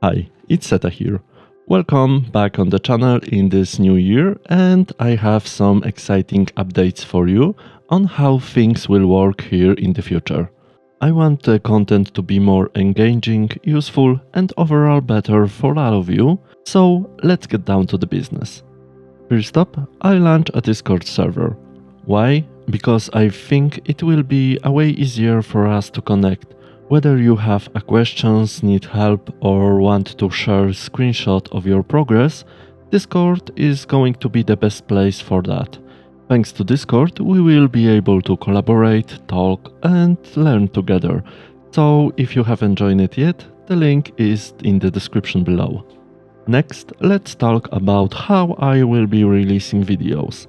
Hi, it's Seta here. Welcome back on the channel in this new year, and I have some exciting updates for you on how things will work here in the future. I want the content to be more engaging, useful, and overall better for all of you, so let's get down to the business. First up, I launched a Discord server. Why? Because I think it will be a way easier for us to connect. Whether you have a questions, need help, or want to share a screenshot of your progress, Discord is going to be the best place for that. Thanks to Discord, we will be able to collaborate, talk, and learn together. So if you haven't joined it yet, the link is in the description below. Next, let's talk about how I will be releasing videos.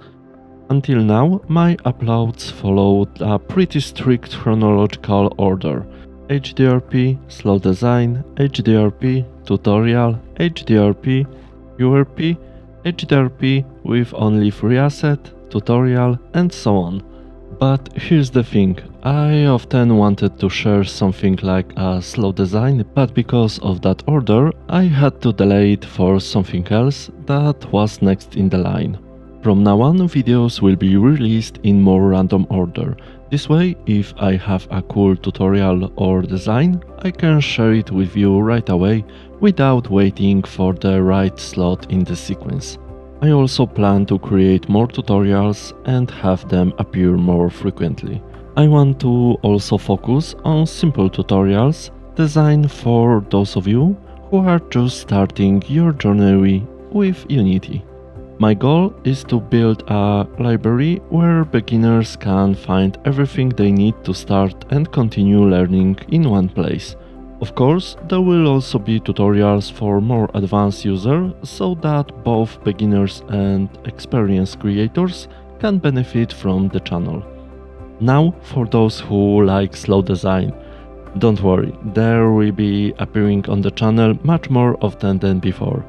Until now, my uploads followed a pretty strict chronological order. hdrp, slow design, hdrp, tutorial, hdrp, urp, hdrp with only free asset, tutorial, and so on. But here's the thing, I often wanted to share something like a slow design, but because of that order, I had to delay it for something else that was next in the line. From now on, videos will be released in more random order. This way, if I have a cool tutorial or design, I can share it with you right away without waiting for the right slot in the sequence. I also plan to create more tutorials and have them appear more frequently. I want to also focus on simple tutorials designed for those of you who are just starting your journey with Unity. My goal is to build a library where beginners can find everything they need to start and continue learning in one place. Of course, there will also be tutorials for more advanced users so that both beginners and experienced creators can benefit from the channel. Now, for those who like slow design, don't worry, there will be appearing on the channel much more often than before.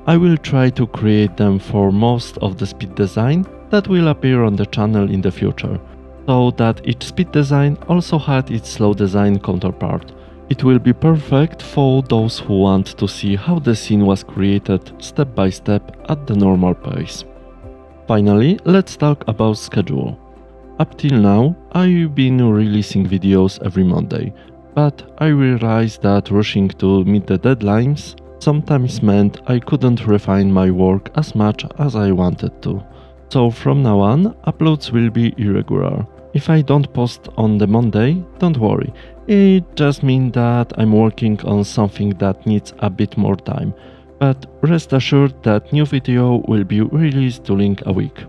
I will try to create them for most of the speed design that will appear on the channel in the future, so that each speed design also had its slow design counterpart. It will be perfect for those who want to see how the scene was created step by step at the normal pace. Finally, let's talk about schedule. Up till now, I've been releasing videos every Monday, but I realized that rushing to meet the deadlines sometimes meant I couldn't refine my work as much as I wanted to. So from now on, uploads will be irregular. If I don't post on the Monday, don't worry. It just means that I'm working on something that needs a bit more time. But rest assured that new video will be released during a week.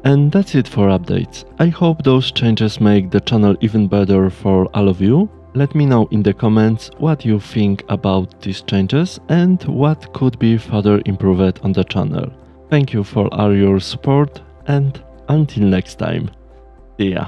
And that's it for updates. I hope those changes make the channel even better for all of you. Let me know in the comments what you think about these changes and what could be further improved on the channel. Thank you for all your support, and until next time. See ya.